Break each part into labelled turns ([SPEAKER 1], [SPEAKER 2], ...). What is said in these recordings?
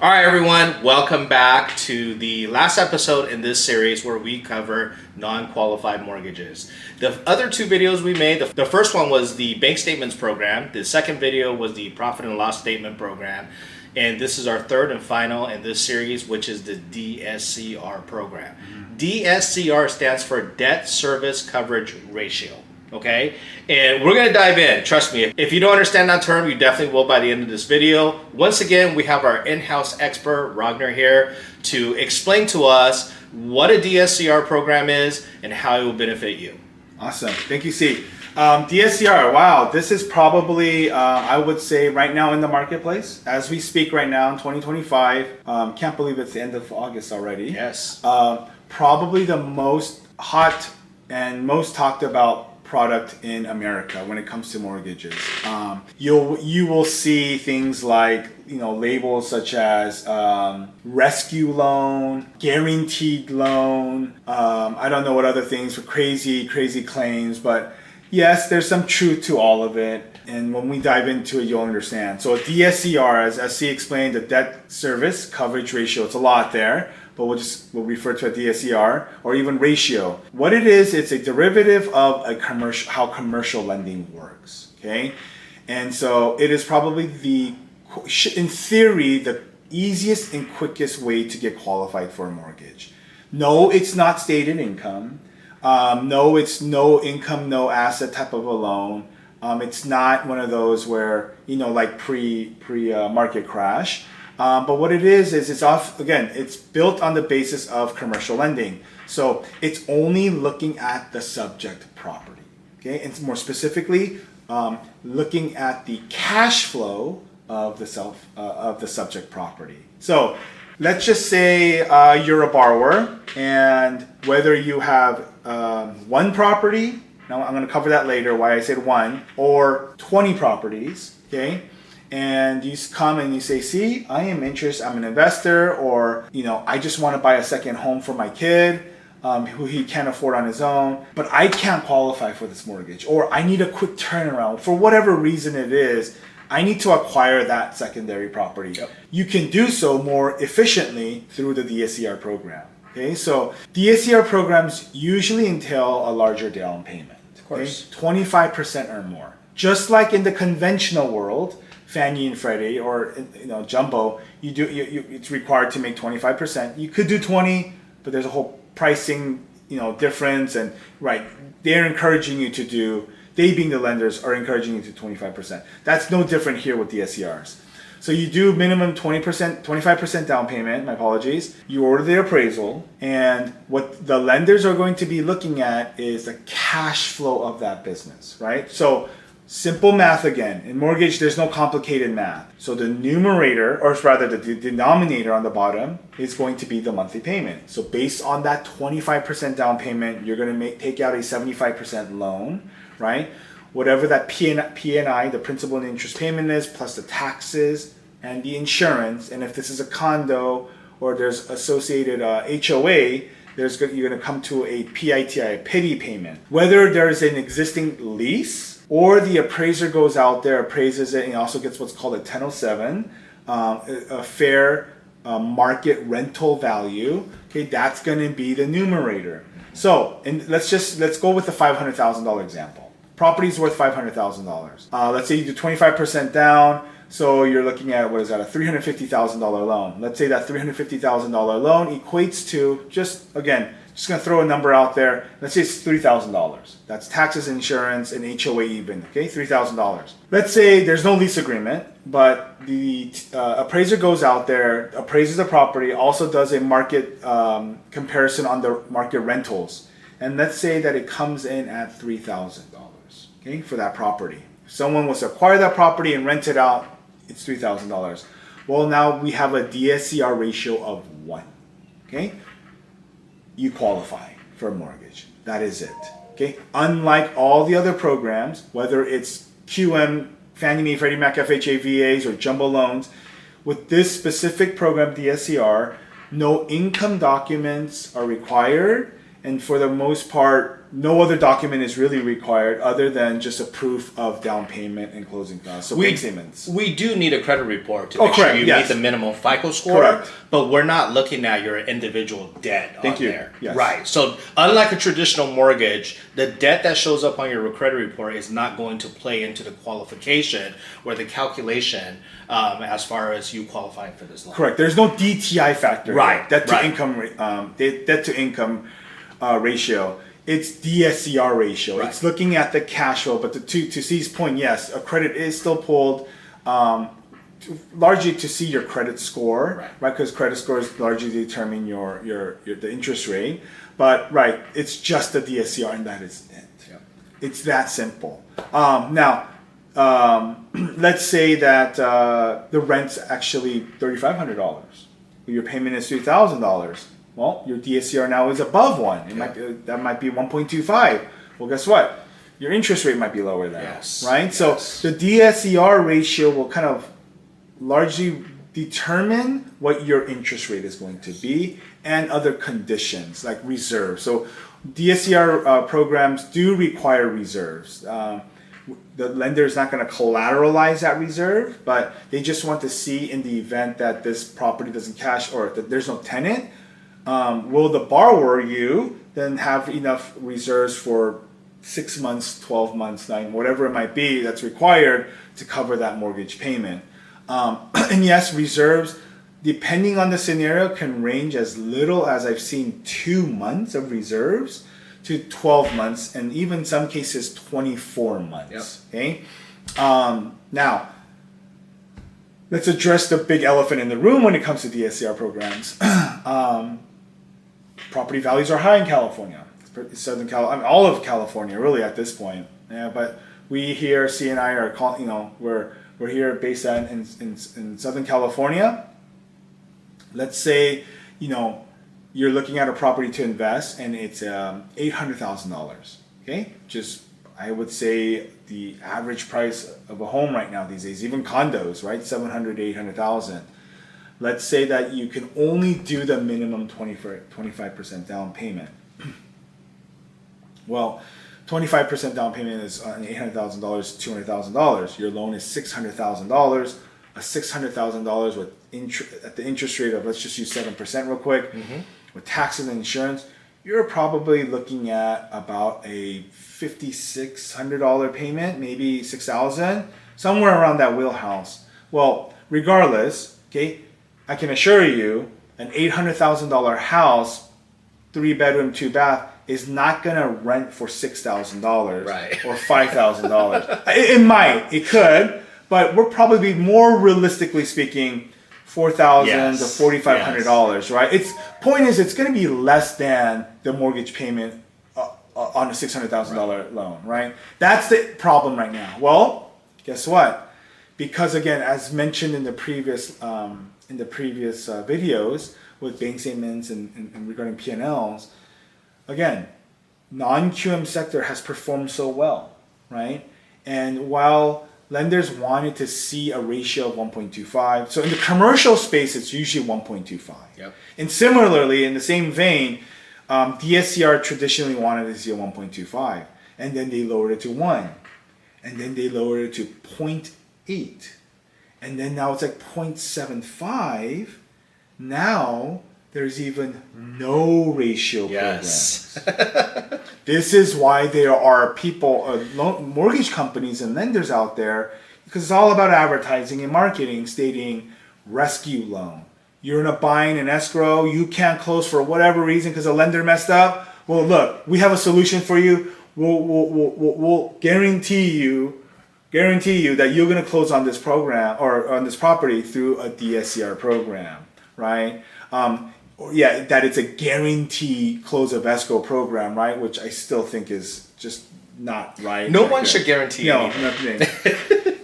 [SPEAKER 1] All right, everyone, welcome back to the last episode in this series where we cover non-qualified mortgages. The other two videos we made, the first one was the bank statements program. The second video was the profit and loss statement program. And this is our third and final in this series, which is the DSCR program. DSCR stands for Debt Service Coverage Ratio. Okay, and we're going to dive in. Trust me, if you don't understand that term, you definitely will by the end of this video. Once again, we have our in-house expert, Ragnar, here to explain to us what a DSCR program is and how it will benefit you.
[SPEAKER 2] Awesome. Thank you, C. DSCR, wow, this is probably, I would say right now in the marketplace, as we speak right now in 2025, can't believe it's the end of August already.
[SPEAKER 1] Yes.
[SPEAKER 2] Probably the most hot and most talked about product in America when it comes to mortgages. You will see things like labels such as rescue loan, guaranteed loan. I don't know what other things for crazy claims, but yes, there's some truth to all of it. And when we dive into it, you'll understand. So a DSCR, as C explained, the debt service coverage ratio, it's a lot there, but we'll refer to a DSCR or even ratio. What it is, it's a derivative of how commercial lending works, okay? And so it is probably in theory, the easiest and quickest way to get qualified for a mortgage. No, it's not stated income. No, it's no income, no asset type of a loan. It's not one of those where, like pre-market crash. But what it is it's built on the basis of commercial lending. So it's only looking at the subject property, okay? And more specifically, looking at the cash flow of the subject property. So let's just say you're a borrower, and whether you have one property, now I'm going to cover that later, why I said one, or 20 properties, okay? And you come and you say, see, I am interested, I'm an investor, or, I just want to buy a second home for my kid who he can't afford on his own, but I can't qualify for this mortgage, or I need a quick turnaround. For whatever reason it is, I need to acquire that secondary property. Yep. You can do so more efficiently through the DSCR program. Okay, so DSCR programs usually entail a larger down payment.
[SPEAKER 1] Of course.
[SPEAKER 2] Okay? 25% or more. Just like in the conventional world, Fannie and Freddie or jumbo, it's required to make 25%. You could do 20, but there's a whole pricing difference, and they're encouraging you to do. They being the lenders are encouraging you to 25%. That's no different here with DSCRs. So you do minimum 25% down payment, my apologies. You order the appraisal, and what the lenders are going to be looking at is the cash flow of that business, right? So simple math again. In mortgage, there's no complicated math. So the numerator, or rather the denominator on the bottom, is going to be the monthly payment. So based on that 25% down payment, you're going to take out a 75% loan, right? Whatever that P&I, the principal and interest payment is, plus the taxes and the insurance. And if this is a condo or there's associated HOA, you're going to come to a PITI, a pity payment. Whether there's an existing lease or the appraiser goes out there, appraises it, and also gets what's called a 1007, a fair market rental value. Okay, that's going to be the numerator. So, let's go with the $500,000 example. Property's worth $500,000. Let's say you do 25% down, so you're looking at, a $350,000 loan. Let's say that $350,000 loan equates to, just going to throw a number out there. Let's say it's $3,000. That's taxes, insurance, and HOA even, okay? $3,000. Let's say there's no lease agreement, but the appraiser goes out there, appraises the property, also does a market comparison on the market rentals. And let's say that it comes in at $3,000, okay, for that property. If someone was to acquire that property and rent it out, it's $3,000. Well, now we have a DSCR ratio of 1, okay? You qualify for a mortgage. That is it, okay? Unlike all the other programs, whether it's QM, Fannie Mae, Freddie Mac, FHA, VAs, or jumbo loans, with this specific program, DSCR, no income documents are required, and for the most part, no other document is really required other than just a proof of down payment and closing costs. So bank statements.
[SPEAKER 1] We do need a credit report to make sure you meet the minimum FICO score.
[SPEAKER 2] Correct.
[SPEAKER 1] But we're not looking at your individual debt there.
[SPEAKER 2] Yes.
[SPEAKER 1] Right. So unlike a traditional mortgage, the debt that shows up on your credit report is not going to play into the qualification or the calculation as far as you qualifying for this loan.
[SPEAKER 2] Correct. There's no DTI factor.
[SPEAKER 1] Right.
[SPEAKER 2] Debt to income ratio. It's DSCR ratio.
[SPEAKER 1] Right.
[SPEAKER 2] It's looking at the cash flow. But to C's point, yes, a credit is still pulled largely to see your credit score, right? Because credit scores largely determine the interest rate. But it's just the DSCR, and that is it. Yep. It's that simple. Now, let's say that the rent's actually $3,500. Your payment is $3,000. Well, your DSCR now is above 1. That might be 1.25. Well, guess what? Your interest rate might be lower than that, right?
[SPEAKER 1] Yes.
[SPEAKER 2] So the DSCR ratio will kind of largely determine what your interest rate is going to be and other conditions like reserves. So DSCR programs do require reserves. The lender is not going to collateralize that reserve, but they just want to see in the event that this property doesn't cash or that there's no tenant, will the borrower, you, then have enough reserves for 6 months, 12 months, 9, whatever it might be that's required to cover that mortgage payment. And yes, reserves, depending on the scenario, can range as little as I've seen 2 months of reserves to 12 months, and even in some cases 24 months. Yep. Okay. Now, let's address the big elephant in the room when it comes to DSCR programs. Property values are high in California, Southern California, all of California, really at this point. Yeah, but we here, CNI, we're here based in Southern California. Let's say, you're looking at a property to invest and it's $800,000. Okay, I would say the average price of a home right now these days, even condos, right, $700,000 to $800,000. Let's say that you can only do the minimum 25% down payment. Well, 25% down payment is $800,000, $200,000. Your loan is $600,000. A $600,000 at the interest rate of, let's just use 7% real quick, with taxes and insurance, you're probably looking at about a $5,600 payment, maybe $6,000, somewhere around that wheelhouse. Well, regardless, okay, I can assure you, an $800,000 house, 3-bedroom, 2-bath, is not gonna rent for $6,000 or $5,000. It could, but we're probably more realistically speaking, $4,000 to $4,500, right? Point is, it's gonna be less than the mortgage payment on a $600,000 loan, right? That's the problem right now. Well, guess what? Because again, as mentioned in the previous videos with bank statements and regarding P&Ls, again, non-QM sector has performed so well, right? And while lenders wanted to see a ratio of 1.25, so in the commercial space, it's usually 1.25.
[SPEAKER 1] Yep.
[SPEAKER 2] And similarly, in the same vein, DSCR traditionally wanted to see a 1.25, and then they lowered it to 1, and then they lowered it to 0.8, and then now it's like 0.75. Now there's even no ratio programs. This is why there are people, mortgage companies and lenders out there, because it's all about advertising and marketing, stating rescue loan. You're in a bind and escrow, you can't close for whatever reason because a lender messed up. Well, look, we have a solution for you. We'll guarantee you that you're going to close on this program or on this property through a DSCR program, right? That it's a guaranteed close of escrow program, right? Which I still think is just not right.
[SPEAKER 1] No one should guarantee
[SPEAKER 2] anything.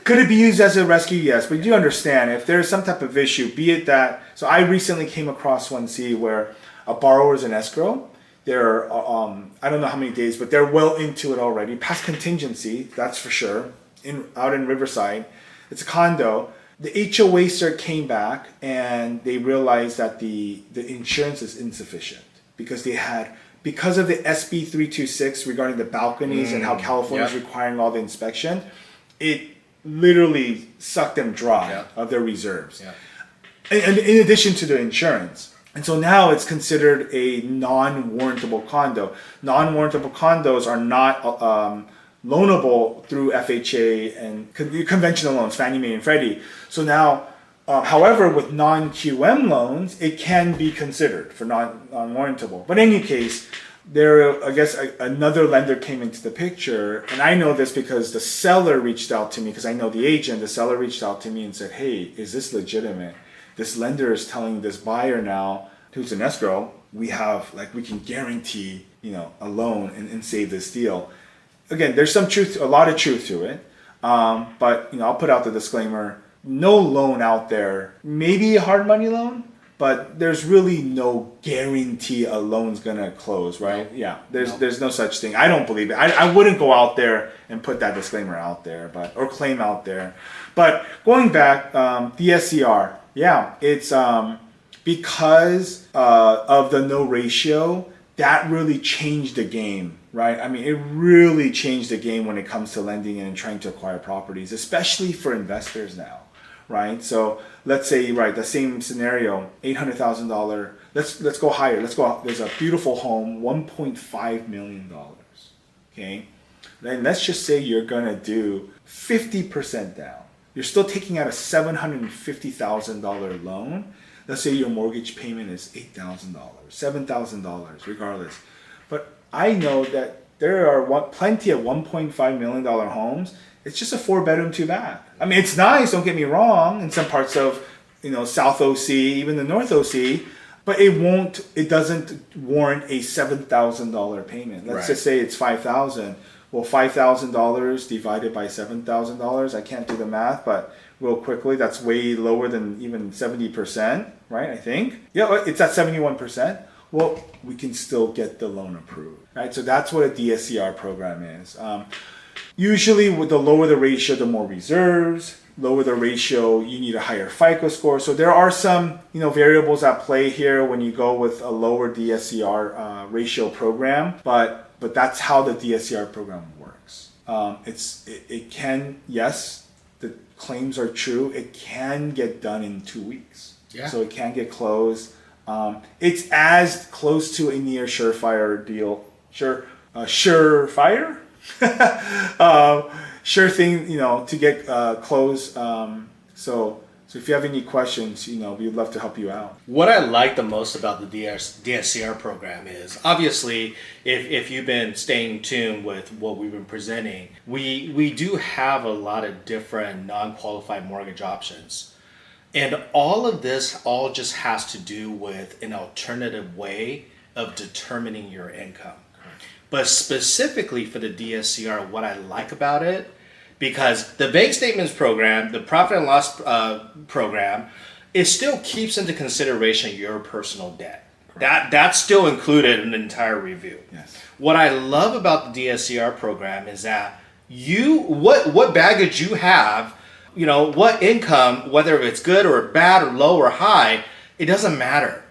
[SPEAKER 2] Could it be used as a rescue? Yes, but you understand if there's some type of issue, be it that. So I recently came across one where a borrower is in escrow. They're I don't know how many days, but they're well into it already, past contingency, that's for sure. Out in Riverside, it's a condo. The HOA cert came back and they realized that the insurance is insufficient because they had because of the SB 326 regarding the balconies and how California is requiring all the inspection, it literally sucked them dry of their reserves. And in addition to the insurance. And so now it's considered a non-warrantable condo. Non-warrantable condos are not loanable through FHA and conventional loans, Fannie Mae and Freddie. So now, however, with non-QM loans, it can be considered for non-warrantable. But in any case, I guess another lender came into the picture, and I know this because the seller reached out to me, because I know the agent. The seller reached out to me and said, hey, is this legitimate? This lender is telling this buyer now, who's an escrow, we can guarantee, a loan and save this deal. Again, there's a lot of truth to it. But, I'll put out the disclaimer, no loan out there, maybe a hard money loan, but there's really no guarantee a loan's gonna close, right? Yeah, there's no such thing. I don't believe it. I wouldn't go out there and put that disclaimer out there, or claim out there. But going back, DSCR, it's because of the no ratio, that really changed the game, right? I mean, it really changed the game when it comes to lending and trying to acquire properties, especially for investors now, right? So let's say, the same scenario, $800,000. Let's go higher. There's a beautiful home, $1.5 million. Okay, then let's just say you're gonna do 50% down. You're still taking out a $750,000 loan. Let's say your mortgage payment is $8,000, $7,000, regardless. But I know that there are plenty of $1.5 million homes. It's just a 4-bedroom, 2-bath. I mean, it's nice, don't get me wrong, in some parts of, South OC, even the North OC, but it doesn't warrant a $7,000 payment. Let's just say it's $5,000. Well, $5,000 divided by $7,000, I can't do the math, but real quickly, that's way lower than even 70%, right? I think. Yeah, it's at 71%. Well, we can still get the loan approved, right? So that's what a DSCR program is. Usually, with the lower the ratio, the more reserves. Lower the ratio, you need a higher FICO score. So there are some, variables at play here when you go with a lower DSCR ratio program, but that's how the DSCR program works. It can, yes, the claims are true. It can get done in 2 weeks. Yeah. So it can get closed. It's as close to a near surefire deal. Surefire? Sure thing, to get closed. So if you have any questions, we'd love to help you out.
[SPEAKER 1] What I like the most about the DSCR program is, obviously, if you've been staying tuned with what we've been presenting, we do have a lot of different non-qualified mortgage options. And all of this just has to do with an alternative way of determining your income. But specifically for the DSCR, what I like about it, because the bank statements program, the profit and loss program, it still keeps into consideration your personal debt. That's still included in the entire review.
[SPEAKER 2] Yes.
[SPEAKER 1] What I love about the DSCR program is that what baggage you have, what income, whether it's good or bad or low or high, it doesn't matter.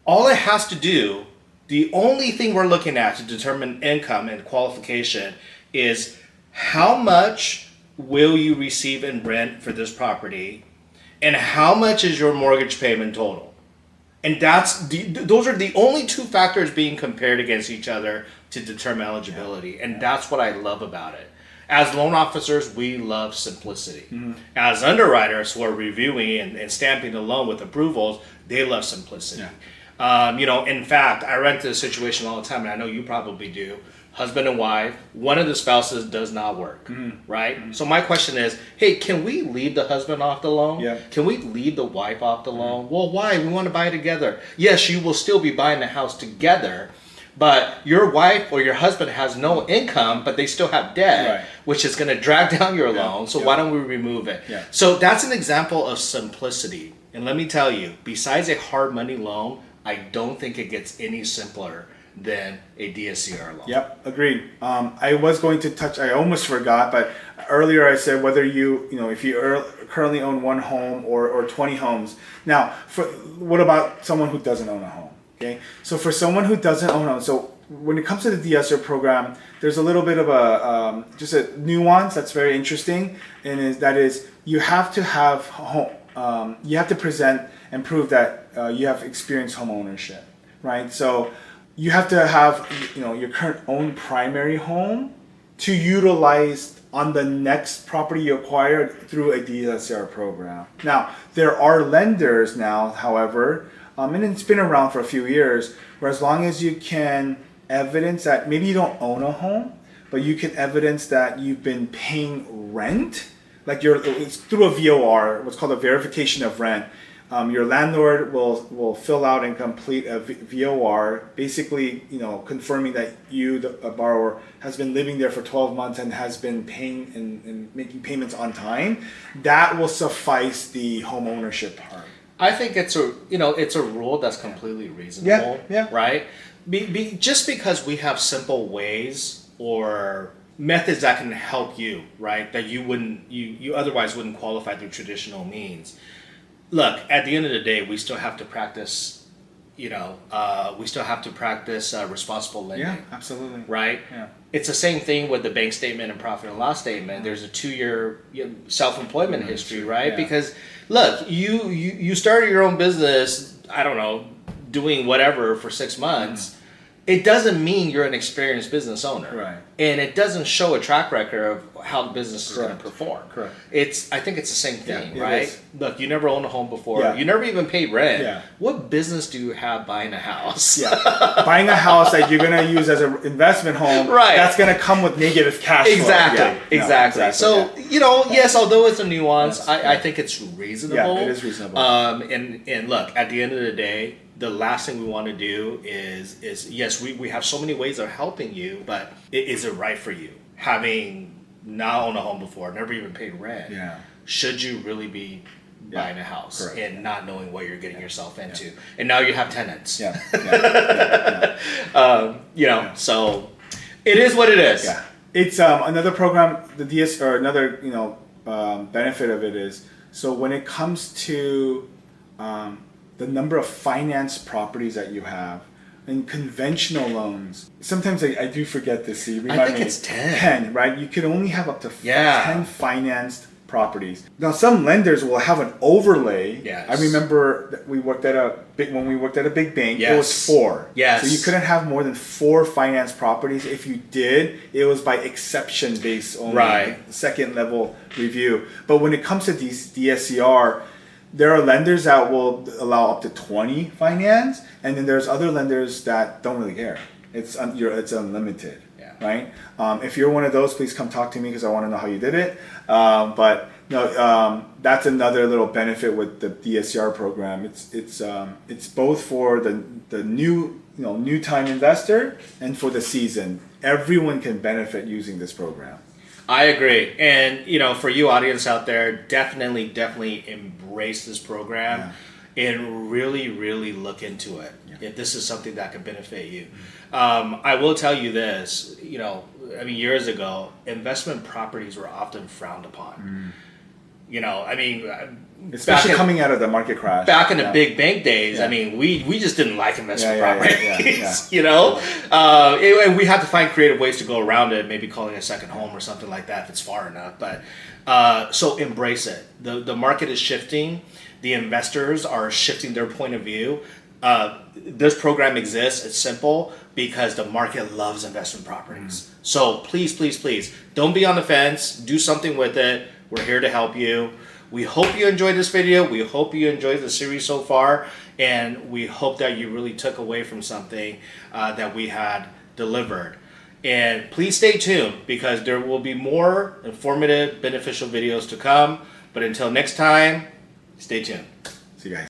[SPEAKER 1] All it has to do, the only thing we're looking at to determine income and qualification is how much will you receive in rent for this property, and how much is your mortgage payment total. And those are the only two factors being compared against each other to determine eligibility. And that's what I love about it. As loan officers, we love simplicity. Mm-hmm. As underwriters who are reviewing and stamping the loan with approvals, they love simplicity. Yeah. In fact, I run into a situation all the time, and I know you probably do. Husband and wife, one of the spouses does not work, right? Mm-hmm. So my question is, hey, can we leave the husband off the loan? Yeah. Can we leave the wife off the loan? Well, why? We want to buy together. Yes, you will still be buying the house together, but your wife or your husband has no income, but they still have debt, which is going to drag down your loan. So why don't we remove it? Yeah. So that's an example of simplicity. And let me tell you, besides a hard money loan, I don't think it gets any simpler than a DSCR loan.
[SPEAKER 2] Yep, agreed. I was going to touch, I almost forgot, but earlier I said whether if you currently own one home or 20 homes. Now, what about someone who doesn't own a home? Okay, so for someone who doesn't own a home, so when it comes to the DSCR program, there's a little bit of a just a nuance that's very interesting, and that is you have to have home. You have to present and prove that you have experienced home ownership, right? So you have to have your current own primary home to utilize on the next property you acquire through a DSCR program. Now there are lenders now, however, and it's been around for a few years, where as long as you can evidence that maybe you don't own a home, but you can evidence that you've been paying rent, like it's through a VOR, what's called a verification of rent. Your landlord will fill out and complete a VOR, basically confirming that you, the borrower, has been living there for 12 months and has been paying and making payments on time. That will suffice the home ownership part.
[SPEAKER 1] I think it's a rule that's completely reasonable, right? Just because we have simple ways or methods that can help you, right? That you otherwise wouldn't qualify through traditional means. Look, at the end of the day, we still have to practice. We still have to practice responsible lending.
[SPEAKER 2] Yeah, absolutely.
[SPEAKER 1] Right.
[SPEAKER 2] Yeah.
[SPEAKER 1] It's the same thing with the bank statement and profit and loss statement. There's a 2-year self-employment history, right?
[SPEAKER 2] Yeah.
[SPEAKER 1] Because look, you started your own business. I don't know, doing whatever for 6 months. It doesn't mean you're an experienced business owner,
[SPEAKER 2] Right?
[SPEAKER 1] And it doesn't show a track record of how the business is going to perform.
[SPEAKER 2] Correct.
[SPEAKER 1] I think it's the same thing,
[SPEAKER 2] Yeah,
[SPEAKER 1] right? Look, you never owned a home before.
[SPEAKER 2] Yeah.
[SPEAKER 1] You never even paid rent.
[SPEAKER 2] Yeah.
[SPEAKER 1] What business do you have buying a house?
[SPEAKER 2] Yeah, buying a house that you're going to use as an investment home,
[SPEAKER 1] right?
[SPEAKER 2] That's going to come with negative cash flow.
[SPEAKER 1] Exactly.
[SPEAKER 2] Exactly.
[SPEAKER 1] So yes, although it's a nuance, I think it's reasonable.
[SPEAKER 2] Yeah, it is reasonable.
[SPEAKER 1] And look, at the end of the day, the last thing we want to do is yes, we have so many ways of helping you, but is it right for you? Having not owned a home before, never even paid rent, should you really be buying a house and not knowing what you're getting yourself into? And now you have tenants. So it is what it is.
[SPEAKER 2] Yeah. It's another program, the DS, or another benefit of it is, so when it comes to the number of financed properties that you have in conventional loans, sometimes I do forget this. So
[SPEAKER 1] I think it's 10.
[SPEAKER 2] 10, right? You can only have up to 10 financed properties. Now, some lenders will have an overlay.
[SPEAKER 1] Yes.
[SPEAKER 2] I remember that when we worked at a big bank, it was 4.
[SPEAKER 1] Yes.
[SPEAKER 2] So you couldn't have more than 4 financed properties. If you did, it was by exception based only,
[SPEAKER 1] right?
[SPEAKER 2] Second level review. But when it comes to these DSCR, there are lenders that will allow up to 20 finance, and then there's other lenders that don't really care. It's unlimited, right? If you're one of those, please come talk to me because I want to know how you did it. But no, that's another little benefit with the DSCR program. It's both for the new time investor and for the seasoned. Everyone can benefit using this program.
[SPEAKER 1] I agree. And, for you audience out there, definitely embrace this program and really, really look into it. If this is something that could benefit you. I will tell you this, years ago, investment properties were often frowned upon.
[SPEAKER 2] Especially coming out of the market crash.
[SPEAKER 1] Back in the big bank days, we just didn't like investment properties, and we had to find creative ways to go around it, maybe calling it a second home or something like that if it's far enough. But so embrace it. The market is shifting. The investors are shifting their point of view. This program exists. It's simple because the market loves investment properties. So please, don't be on the fence. Do something with it. We're here to help you. We hope you enjoyed this video. We hope you enjoyed the series so far. And we hope that you really took away from something that we had delivered. And please stay tuned because there will be more informative, beneficial videos to come. But until next time, stay tuned.
[SPEAKER 2] See you guys.